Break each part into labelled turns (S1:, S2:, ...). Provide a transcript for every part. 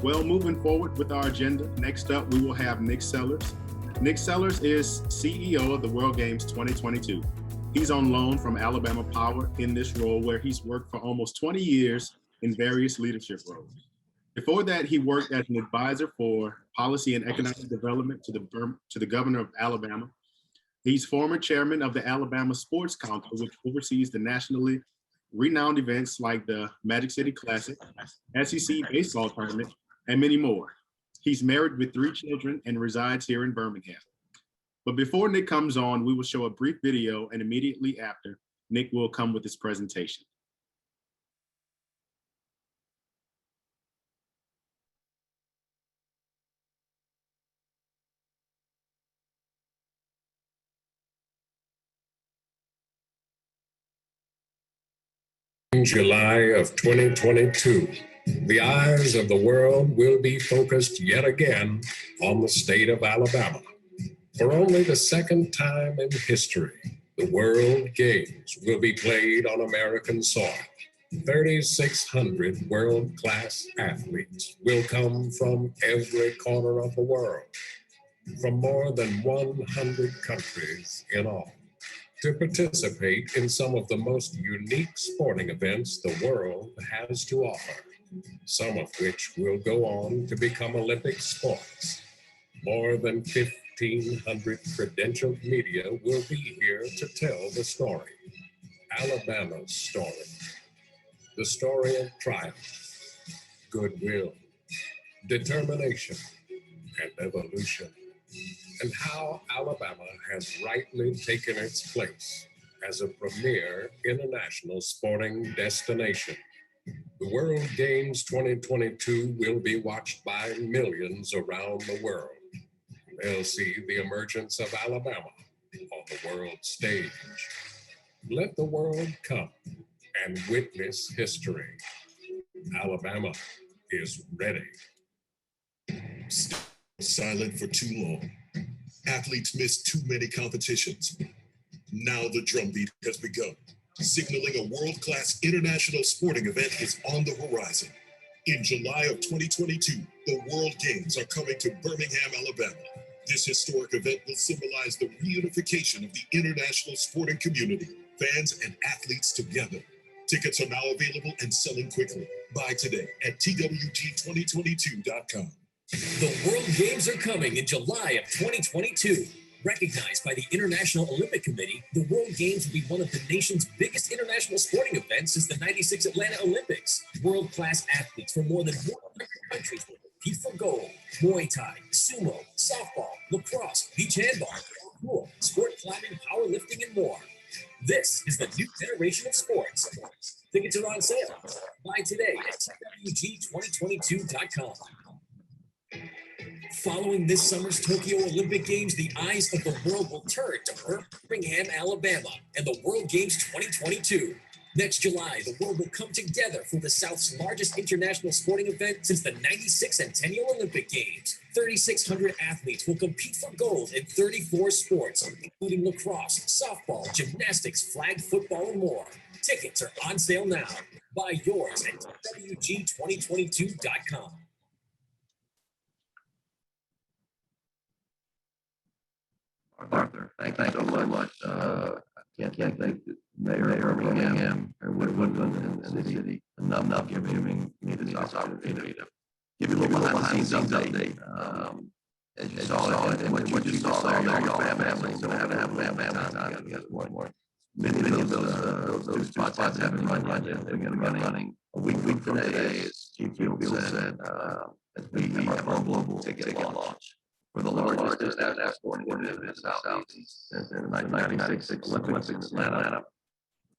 S1: Well, moving forward with our agenda, next up we will have Nick Sellers. Nick Sellers is CEO of the World Games 2022. He's on loan from Alabama Power in this role where he's worked for almost 20 years in various leadership roles. Before that, he worked as an advisor for policy and economic development to the governor of Alabama. He's former chairman of the Alabama Sports Council, which oversees the nationally renowned events like the Magic City Classic, SEC baseball tournament, and many more. He's married with 3 children and resides here in Birmingham. But before Nick comes on, we will show a brief video, and immediately after, Nick will come with his presentation.
S2: In July of 2022, the eyes of the world will be focused yet again on the state of Alabama. For only the second time in history, the World Games will be played on American soil. 3,600 world-class athletes will come from every corner of the world, from more than 100 countries in all, to participate in some of the most unique sporting events the world has to offer, some of which will go on to become Olympic sports. More than 1,500 credentialed media will be here to tell the story, Alabama's story, the story of triumph, goodwill, determination, and evolution, and how Alabama has rightly taken its place as a premier international sporting destination. The World Games 2022 will be watched by millions around the world. They'll see the emergence of Alabama on the world stage. Let the world come and witness history. Alabama is ready.
S3: Silent for too long. Athletes missed too many competitions. Now the drumbeat has begun, signaling a world-class international sporting event is on the horizon. In July of 2022, the World Games are coming to Birmingham, Alabama. This historic event will symbolize the reunification of the international sporting community, fans and athletes together. Tickets are now available and selling quickly. Buy today at twg2022.com.
S4: The World Games are coming in July of 2022. Recognized by the International Olympic Committee, the World Games will be one of the nation's biggest international sporting events since the '96 Atlanta Olympics. World-class athletes from more than 100 countries will compete for gold. Muay Thai, sumo, softball, lacrosse, beach handball, pool, sport climbing, powerlifting, and more. This is the new generation of sports. Tickets are on sale. Buy today at twg2022.com. Following this summer's Tokyo Olympic Games, the eyes of the world will turn to Birmingham, Alabama, and the World Games 2022. Next July, the world will come together for the South's largest international sporting event since the '96 Centennial Olympic Games. 3,600 athletes will compete for gold in 34 sports, including lacrosse, softball, gymnastics, flag football, and more. Tickets are on sale now. Buy yours at wg2022.com.
S5: Arthur, thank you so much. I can't thank the mayor of Birmingham or Woodfin and the city enough giving me this opportunity to give you a little behind-the-scenes update. As you saw and what you just saw there, your families don't have family time together more. Many of those spots have been running a week from today, as Chief Field said, as we have our global ticket launch for the largest international sporting event in the Southeast since the 1996 Olympics in Atlanta,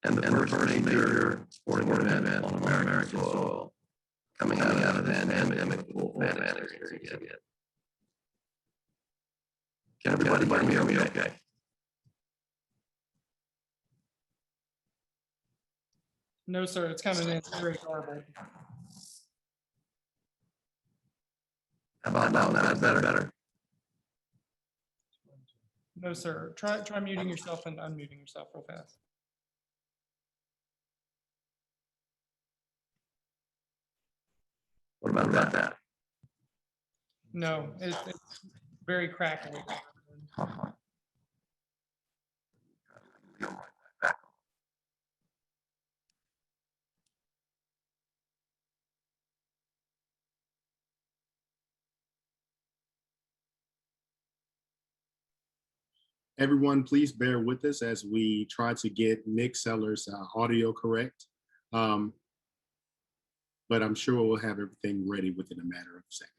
S5: and the first major sporting event on American soil coming out of the pandemic full fan experience again. Can everybody hear me okay?
S6: No, sir, it's coming in very garbled.
S5: How about now? That's better.
S6: No, sir. Try muting yourself and unmuting yourself real fast.
S5: What about that?
S6: No, it's very crackly.
S1: Everyone, please bear with us as we try to get Nick Sellers' audio correct. But I'm sure we'll have everything ready within a matter of seconds.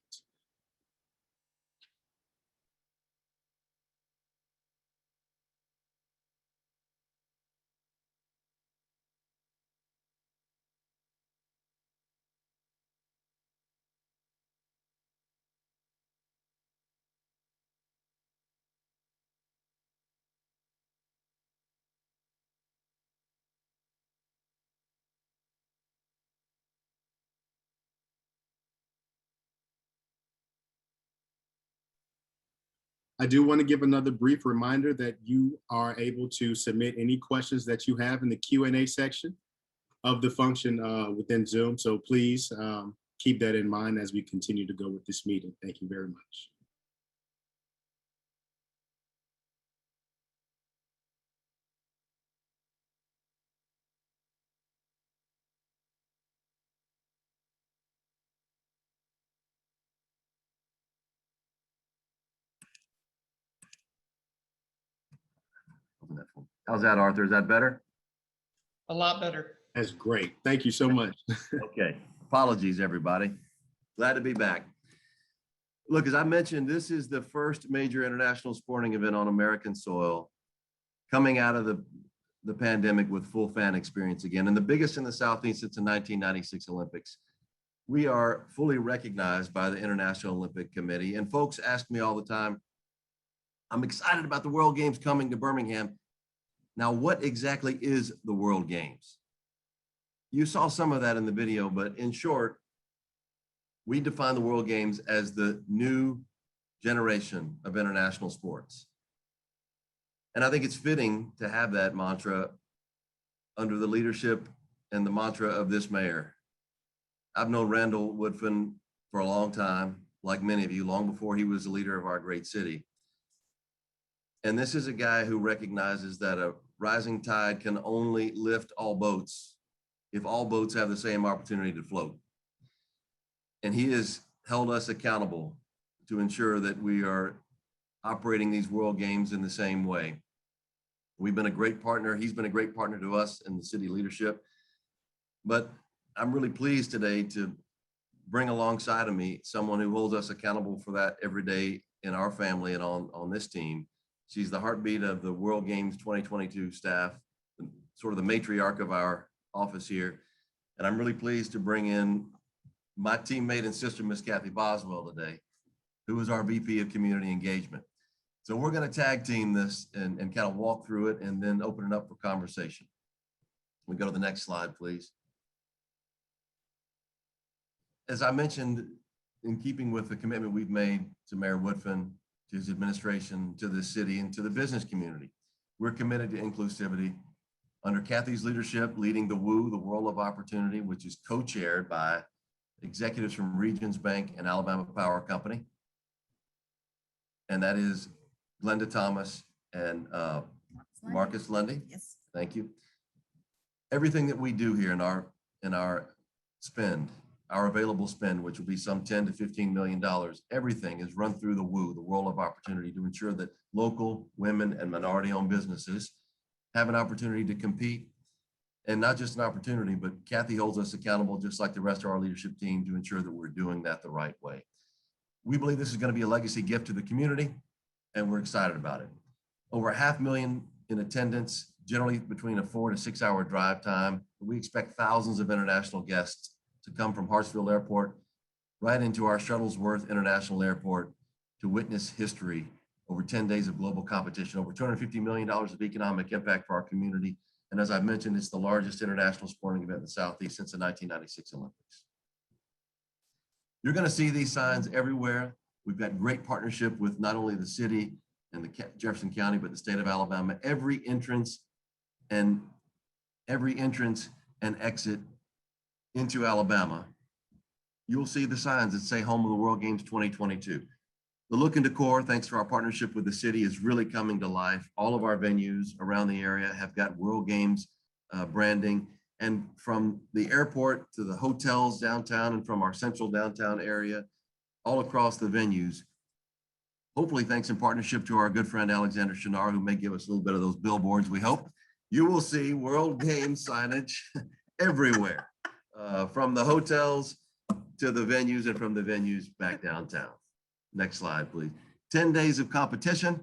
S1: I do want to give another brief reminder that you are able to submit any questions that you have in the Q&A section of the function within Zoom. So please keep that in mind as we continue to go with this meeting. Thank you very much.
S5: How's that, Arthur? Is that better?
S6: A lot better.
S1: That's great. Thank you so much.
S5: Okay. Apologies, everybody. Glad to be back. Look, as I mentioned, this is the first major international sporting event on American soil coming out of the pandemic with full fan experience again, and the biggest in the Southeast since the 1996 Olympics. We are fully recognized by the International Olympic Committee, and folks ask me all the time, I'm excited about the World Games coming to Birmingham. Now, what exactly is the World Games? You saw some of that in the video, but in short, we define the World Games as the new generation of international sports. And I think it's fitting to have that mantra under the leadership and the mantra of this mayor. I've known Randall Woodfin for a long time, like many of you, long before he was the leader of our great city. And this is a guy who recognizes that a rising tide can only lift all boats if all boats have the same opportunity to float. And he has held us accountable to ensure that we are operating these World Games in the same way. We've been a great partner. He's been a great partner to us and the city leadership. But I'm really pleased today to bring alongside of me someone who holds us accountable for that every day in our family and on this team. She's the heartbeat of the World Games 2022 staff, sort of the matriarch of our office here. And I'm really pleased to bring in my teammate and sister, Miss Kathy Boswell, today, who is our VP of Community Engagement. So we're going to tag team this and kind of walk through it and then open it up for conversation. We go to the next slide, please. As I mentioned, in keeping with the commitment we've made to Mayor Woodfin, to his administration, to the city, and to the business community, we're committed to inclusivity. Under Kathy's leadership, leading the WOO, the World of Opportunity, which is co-chaired by executives from Regions Bank and Alabama Power Company. And that is Glenda Thomas and Marcus Lundy.
S7: Yes.
S5: Thank you. Everything that we do here in our spend, our available spend, which will be some $10 to $15 million, everything is run through the WOO, the World of Opportunity, to ensure that local women and minority-owned businesses have an opportunity to compete. And not just an opportunity, but Kathy holds us accountable, just like the rest of our leadership team, to ensure that we're doing that the right way. We believe this is going to be a legacy gift to the community, and we're excited about it. Over 500,000 in attendance, generally between a 4 to 6 hour drive time. We expect thousands of international guests to come from Hartsfield Airport right into our Shuttlesworth International Airport to witness history over 10 days of global competition, over $250 million of economic impact for our community. And as I mentioned, it's the largest international sporting event in the Southeast since the 1996 Olympics. You're going to see these signs everywhere. We've got great partnership with not only the city and the Jefferson County, but the state of Alabama. Every entrance and exit into Alabama you'll see the signs that say Home of the World Games 2022. The look and decor, thanks to our partnership with the city, is really coming to life. All of our venues around the area have got World Games branding. And from the airport to the hotels downtown and from our central downtown area, all across the venues, hopefully thanks in partnership to our good friend Alexander Shinar, who may give us a little bit of those billboards, we hope, you will see World Games signage everywhere, from the hotels to the venues and from the venues back downtown. Next slide, please. 10 days of competition,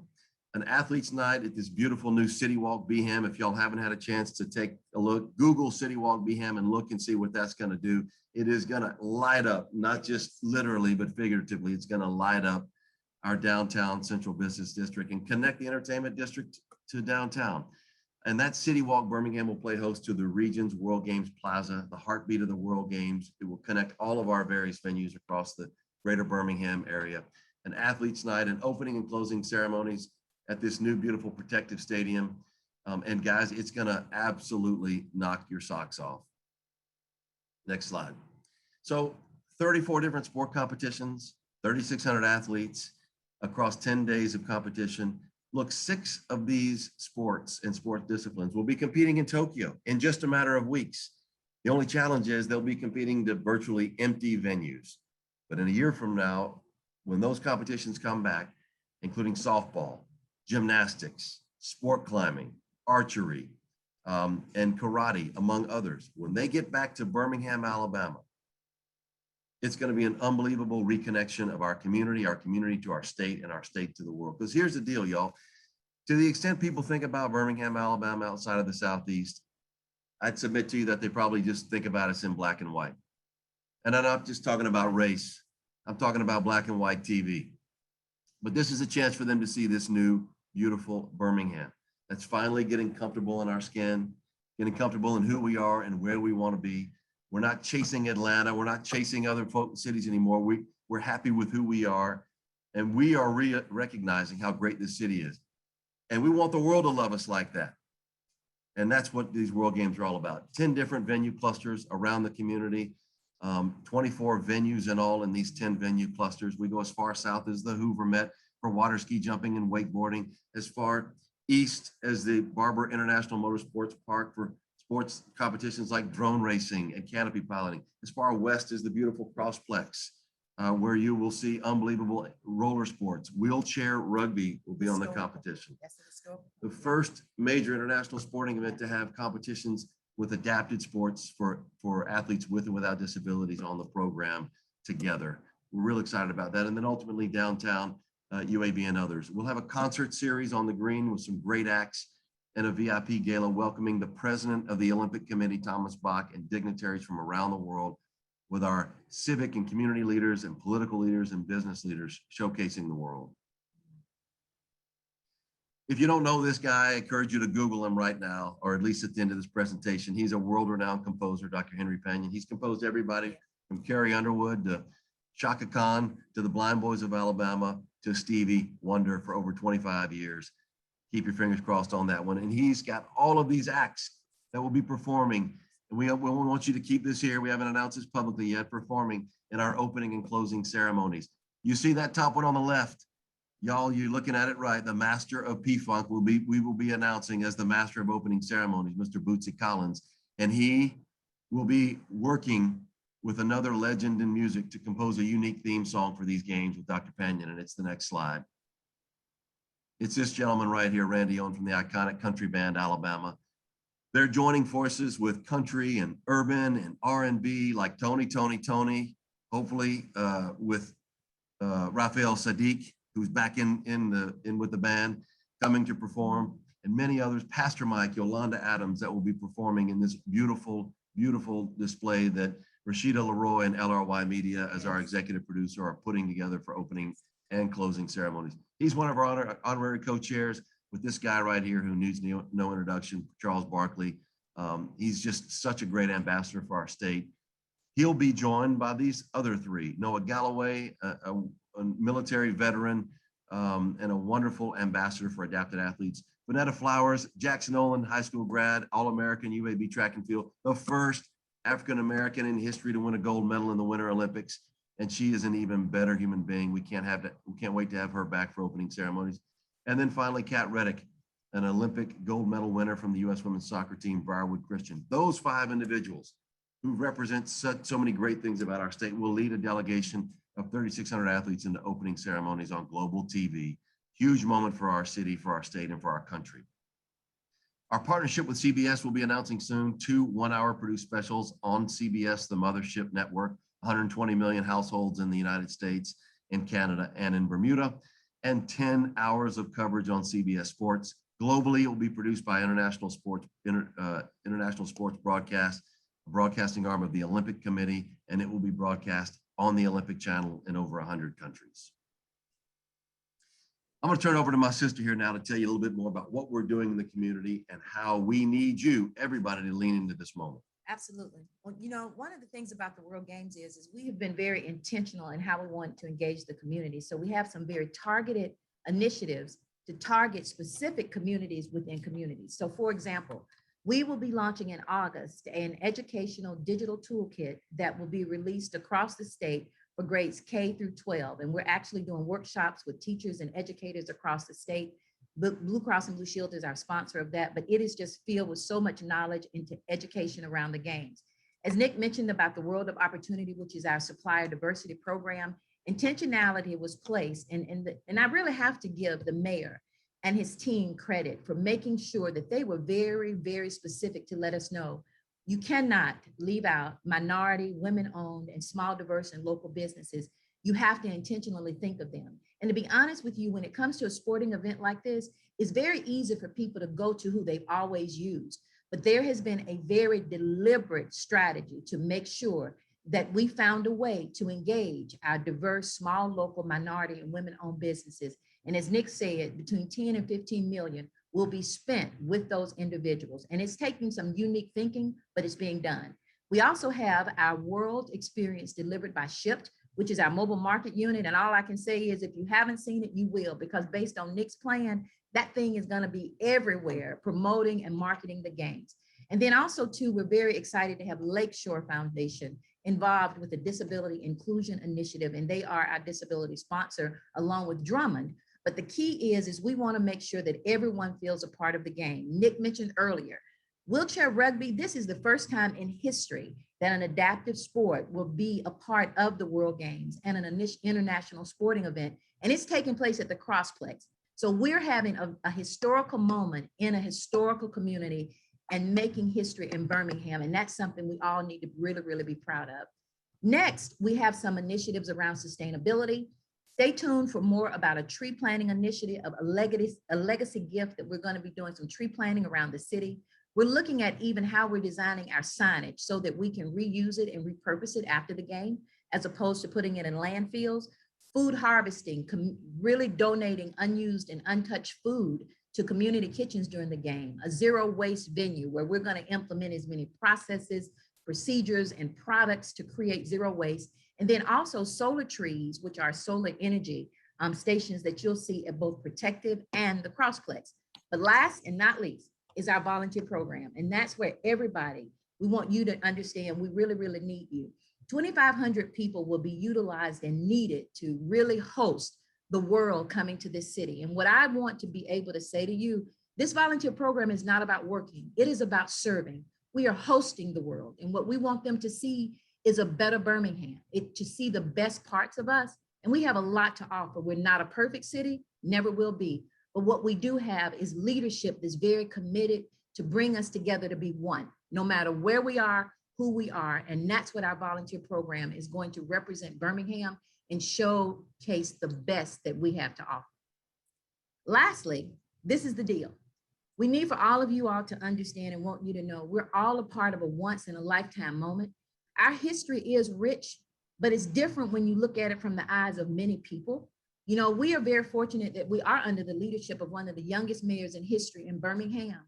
S5: an athlete's night at this beautiful new City Walk Beeham. If y'all haven't had a chance to take a look, Google City Walk Beeham and look and see what that's going to do. It is going to light up, not just literally, but figuratively. It's going to light up our downtown central business district and connect the entertainment district to downtown. And that City Walk Birmingham will play host to the region's World Games Plaza, the heartbeat of the World Games. It will connect all of our various venues across the greater Birmingham area. An athlete's night and opening and closing ceremonies at this new beautiful protective stadium. And guys, it's gonna absolutely knock your socks off. Next slide. So 34 different sport competitions, 3,600 athletes across 10 days of competition. Look, 6 of these sports and sport disciplines will be competing in Tokyo in just a matter of weeks. The only challenge is they'll be competing to virtually empty venues. But in a year from now, when those competitions come back, including softball, gymnastics, sport climbing, archery, and karate, among others, when they get back to Birmingham, Alabama, it's going to be an unbelievable reconnection of our community to our state, and our state to the world. Because here's the deal, y'all. To the extent people think about Birmingham, Alabama outside of the Southeast, I'd submit to you that they probably just think about us in black and white. And I'm not just talking about race. I'm talking about black and white TV. But this is a chance for them to see this new, beautiful Birmingham that's finally getting comfortable in our skin, getting comfortable in who we are and where we want to be. We're not chasing Atlanta. We're not chasing other cities anymore. We're happy with who we are. And we are recognizing how great this city is. And we want the world to love us like that. And that's what these World Games are all about. 10 different venue clusters around the community, 24 venues in all in these 10 venue clusters. We go as far south as the Hoover Met for water ski jumping and wakeboarding, as far east as the Barber International Motorsports Park for sports competitions like drone racing and canopy piloting. As far west as the beautiful Crossplex, where you will see unbelievable roller sports. Wheelchair rugby will be on the competition. The first major international sporting event to have competitions with adapted sports for athletes with and without disabilities on the program together. We're real excited about that. And then ultimately downtown, UAB and others. We'll have a concert series on the green with some great acts and a VIP gala welcoming the president of the Olympic Committee, Thomas Bach, and dignitaries from around the world, with our civic and community leaders and political leaders and business leaders showcasing the world. If you don't know this guy, I encourage you to Google him right now, or at least at the end of this presentation. He's a world-renowned composer, Dr. Henry Panion. He's composed everybody from Carrie Underwood to Chaka Khan to the Blind Boys of Alabama to Stevie Wonder for over 25 years. Keep your fingers crossed on that one. And he's got all of these acts that will be performing. And we want you to keep this here. We haven't announced this publicly yet, performing in our opening and closing ceremonies. You see that top one on the left? Y'all, you're looking at it right. The master of P-Funk we will be announcing as the master of opening ceremonies, Mr. Bootsy Collins. And he will be working with another legend in music to compose a unique theme song for these games with Dr. Panion. And it's the next slide. It's this gentleman right here, Randy Owen, from the iconic country band, Alabama. They're joining forces with country and urban and R&B like Tony, hopefully with Raphael Sadiq, who's back in with the band, coming to perform, and many others, Pastor Mike, Yolanda Adams, that will be performing in this beautiful, beautiful display that Rashida Leroy and LRY Media, as our executive producer, are putting together for opening and closing ceremonies. He's one of our honorary co-chairs with this guy right here who needs no introduction, Charles Barkley. He's just such a great ambassador for our state. He'll be joined by these other 3, Noah Galloway, a military veteran, and a wonderful ambassador for adapted athletes. Vanetta Flowers, Jackson Olin, high school grad, All-American UAB track and field, the first African-American in history to win a gold medal in the Winter Olympics. And she is an even better human being. We can't wait to have her back for opening ceremonies. And then finally, Kat Reddick, an Olympic gold medal winner from the U.S. women's soccer team, Briarwood Christian. Those 5 individuals who represent so many great things about our state will lead a delegation of 3,600 athletes into opening ceremonies on global TV. Huge moment for our city, for our state, and for our country. Our partnership with CBS will be announcing soon 2 one-hour produced specials on CBS, the mothership network, 120 million households in the United States, in Canada, and in Bermuda, and 10 hours of coverage on CBS Sports. Globally, it will be produced by International Sports Broadcast, a broadcasting arm of the Olympic Committee, and it will be broadcast on the Olympic Channel in over 100 countries. I'm going to turn it over to my sister here now to tell you a little bit more about what we're doing in the community and how we need you, everybody, to lean into this moment.
S7: Absolutely. Well, you know, one of the things about the World Games is we have been very intentional in how we want to engage the community. So we have some very targeted initiatives to target specific communities within communities. So for example, we will be launching in August an educational digital toolkit that will be released across the state for grades K through 12. And we're actually doing workshops with teachers and educators across the state. Blue Cross and Blue Shield is our sponsor of that, but it is just filled with so much knowledge into education around the games. As Nick mentioned about the World of Opportunity, which is our supplier diversity program, intentionality was placed, and I really have to give the mayor and his team credit for making sure that they were very, very specific to let us know you cannot leave out minority, women-owned, and small, diverse, and local businesses. You have to intentionally think of them. And to be honest with you, when it comes to a sporting event like this, it's very easy for people to go to who they've always used. But there has been a very deliberate strategy to make sure that we found a way to engage our diverse, small, local, minority, and women-owned businesses. And as Nick said, between 10 and 15 million will be spent with those individuals. And it's taking some unique thinking, but it's being done. We also have our World Experience delivered by Shipped, which is our mobile market unit. And all I can say is if you haven't seen it, you will, because based on Nick's plan, that thing is going to be everywhere promoting and marketing the games. And then also too, we're very excited to have Lakeshore Foundation involved with the Disability Inclusion Initiative, and they are our disability sponsor along with Drummond. But the key is we want to make sure that everyone feels a part of the game. Nick mentioned earlier, wheelchair rugby, this is the first time in history that an adaptive sport will be a part of the World Games and an international sporting event, and it's taking place at the Crossplex. So we're having a historical moment in a historical community and making history in Birmingham, and that's something we all need to really, really be proud of. Next, we have some initiatives around sustainability. Stay tuned for more about a tree planting initiative of a legacy gift that we're going to be doing some tree planting around the city. We're looking at even how we're designing our signage so that we can reuse it and repurpose it after the game, as opposed to putting it in landfills. Food harvesting, really donating unused and untouched food to community kitchens during the game. A zero waste venue where we're going to implement as many processes, procedures, and products to create zero waste. And then also solar trees, which are solar energy stations that you'll see at both Protective and the Crossplex. But last and not least is our volunteer program. And that's where everybody, we want you to understand we really, really need you. 2,500 people will be utilized and needed to really host the world coming to this city. And what I want to be able to say to you, this volunteer program is not about working. It is about serving. We are hosting the world. And what we want them to see is a better Birmingham, to see the best parts of us. And we have a lot to offer. We're not a perfect city, never will be. But what we do have is leadership that's very committed to bring us together to be one, no matter where we are, who we are. And that's what our volunteer program is going to represent Birmingham and showcase the best that we have to offer. Lastly, this is the deal. We need for all of you all to understand and want you to know we're all a part of a once in a lifetime moment. Our history is rich, but it's different when you look at it from the eyes of many people. You know, we are very fortunate that we are under the leadership of one of the youngest mayors in history in Birmingham.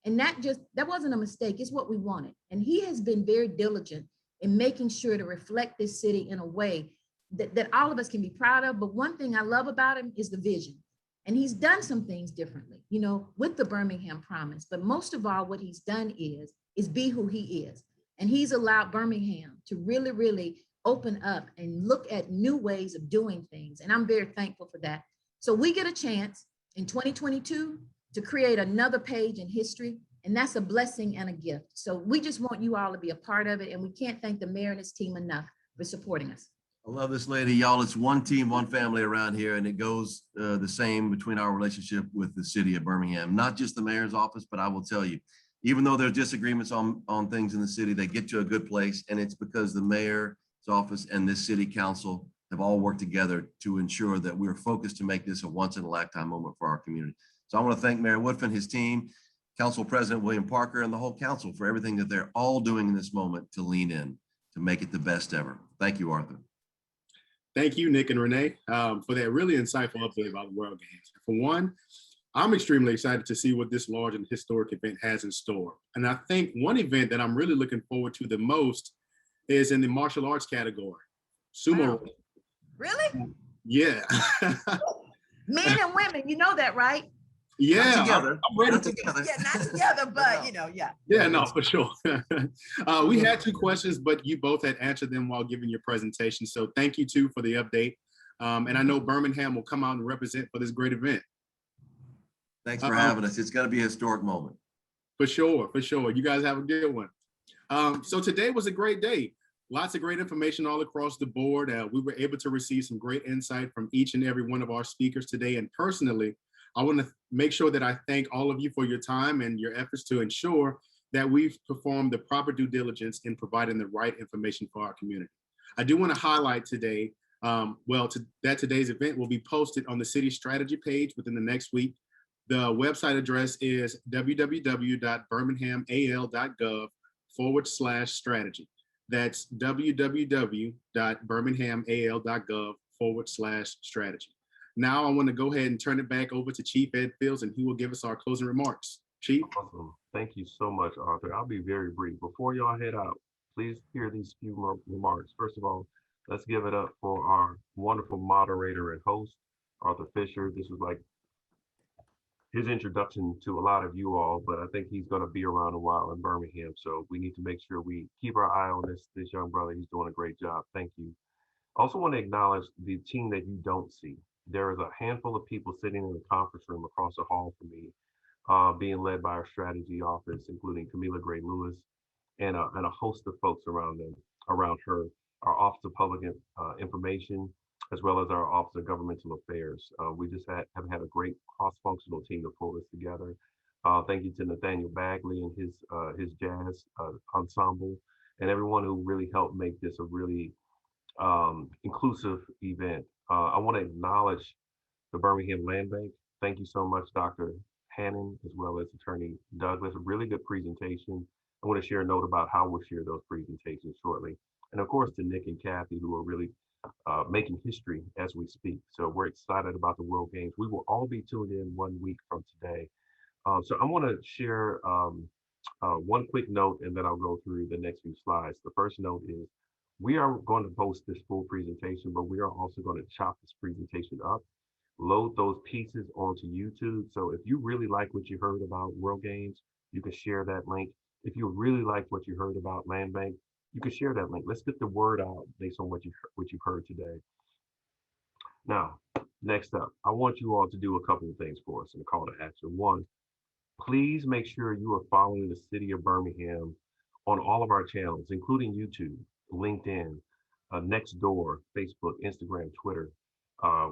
S7: And that wasn't a mistake, it's what we wanted. And he has been very diligent in making sure to reflect this city in a way that all of us can be proud of. But one thing I love about him is the vision. And he's done some things differently, you know, with the Birmingham Promise. But most of all, what he's done is be who he is. And he's allowed Birmingham to really, really open up and look at new ways of doing things. And I'm very thankful for that. So we get a chance in 2022 to create another page in history. And that's a blessing and a gift. So we just want you all to be a part of it. And we can't thank the mayor and his team enough for supporting us.
S5: I love this lady, y'all. It's one team, one family around here, and it goes the same between our relationship with the city of Birmingham, not just the mayor's office, but I will tell you, even though there's disagreements on things in the city, they get to a good place, and it's because the mayor's office and this city council have all worked together to ensure that we're focused to make this a once-in-a-lifetime moment for our community. So I want to thank Mayor Woodfin, his team, Council President William Parker, and the whole council for everything that they're all doing in this moment to lean in, to make it the best ever. Thank you, Arthur.
S1: Thank you, Nick and Renee, for that really insightful update about the World Games. For one, I'm extremely excited to see what this large and historic event has in store. And I think one event that I'm really looking forward to the most is in the martial arts category, sumo.
S7: Wow. Really?
S1: Yeah.
S7: Men and women, you know that, right?
S1: Yeah,
S5: Not together.
S1: I'm ready
S5: Not
S1: to.
S5: together.
S7: Yeah, not together, but you know, yeah.
S1: Yeah, no, for sure. We had two questions, but you both had answered them while giving your presentation. So thank you too for the update. And I know Birmingham will come out and represent for this great event.
S5: Thanks for having us. It's going to be a historic moment.
S1: For sure, for sure. You guys have a good one. So today was a great day. Lots of great information all across the board. We were able to receive some great insight from each and every one of our speakers today. And personally, I want to make sure that I thank all of you for your time and your efforts to ensure that we've performed the proper due diligence in providing the right information for our community. I do want to highlight today, that today's event will be posted on the city strategy page within the next week. The website address is www.birminghamal.gov/strategy. That's www.birminghamal.gov/strategy. Now I want to go ahead and turn it back over to Chief Ed Fields, and he will give us our closing remarks. Chief?
S8: Awesome. Thank you so much, Arthur. I'll be very brief. Before y'all head out, please hear these few remarks. First of all, let's give it up for our wonderful moderator and host, Arthur Fisher. This was like his introduction to a lot of you all, but I think he's going to be around a while in Birmingham. So we need to make sure we keep our eye on this young brother. He's doing a great job. Thank you. I also want to acknowledge the team that you don't see. There is a handful of people sitting in the conference room across the hall from me, being led by our strategy office, including Camila Gray Lewis and a host of folks around her, our Office of Public Information, as well as our Office of Governmental Affairs. We just have had a great cross-functional team to pull this together. Thank you to Nathaniel Bagley and his jazz ensemble, and everyone who really helped make this a really inclusive event. I want to acknowledge the Birmingham Land Bank. Thank you so much, Dr. Hannon, as well as Attorney Douglas. A really good presentation. I want to share a note about how we'll share those presentations shortly. And of course, to Nick and Kathy, who are really making history as we speak. So we're excited about the World Games. We will all be tuned in 1 week from today. So I want to share one quick note, and then I'll go through the next few slides. The first note is we are going to post this full presentation, but we are also going to chop this presentation up, load those pieces onto YouTube. So if you really like what you heard about World Games, you can share that link. If you really like what you heard about Land Bank, you can share that link. Let's get the word out based on what you've heard today. Now, next up, I want you all to do a couple of things for us in a call to action. One, please make sure you are following the City of Birmingham on all of our channels, including YouTube, LinkedIn, Nextdoor, Facebook, Instagram, Twitter.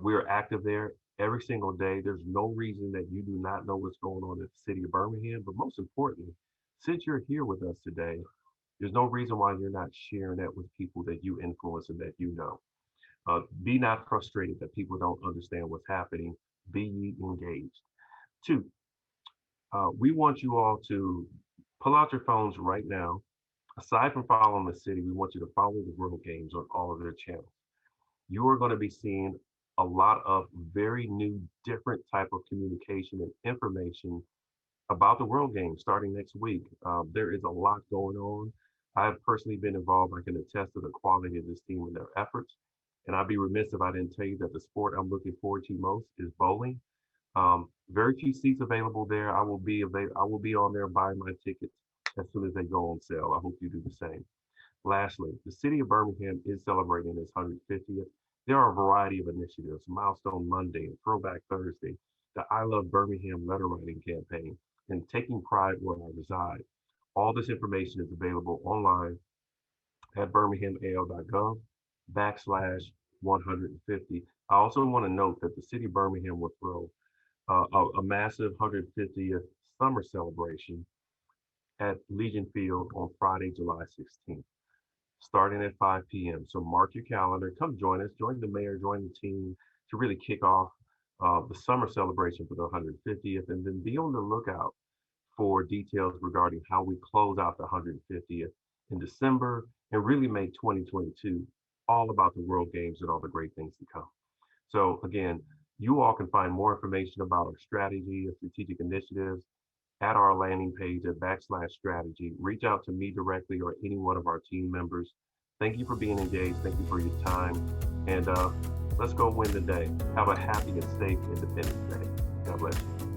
S8: We are active there every single day. There's no reason that you do not know what's going on in the City of Birmingham. But most importantly, since you're here with us today, there's no reason why you're not sharing that with people that you influence and that you know. Be not frustrated that people don't understand what's happening. Be engaged. Two, we want you all to pull out your phones right now. Aside from following the city, we want you to follow the World Games on all of their channels. You are going to be seeing a lot of very new, different type of communication and information about the World Games starting next week. There is a lot going on. I have personally been involved. I can attest to the quality of this team and their efforts. And I'd be remiss if I didn't tell you that the sport I'm looking forward to most is bowling. Very few seats available there. I will be on there buying my tickets as soon as they go on sale. I hope you do the same. Lastly, the city of Birmingham is celebrating its 150th. There are a variety of initiatives, Milestone Monday and Throwback Thursday, the I Love Birmingham letter writing campaign, and Taking Pride Where I Reside. All this information is available online at birminghamal.gov backslash 150. I also want to note that the city of Birmingham will throw a massive 150th summer celebration at Legion Field on Friday, July 16th, starting at 5 p.m. So mark your calendar. Come join us. Join the mayor, join the team to really kick off the summer celebration for the 150th, and then be on the lookout for details regarding how we close out the 150th in December and really make 2022 all about the World Games and all the great things to come. So again, you all can find more information about our strategy and strategic initiatives at our landing page at backslash strategy. Reach out to me directly or any one of our team members. Thank you for being engaged. Thank you for your time. And let's go win the day. Have a happy and safe Independence Day. God bless you.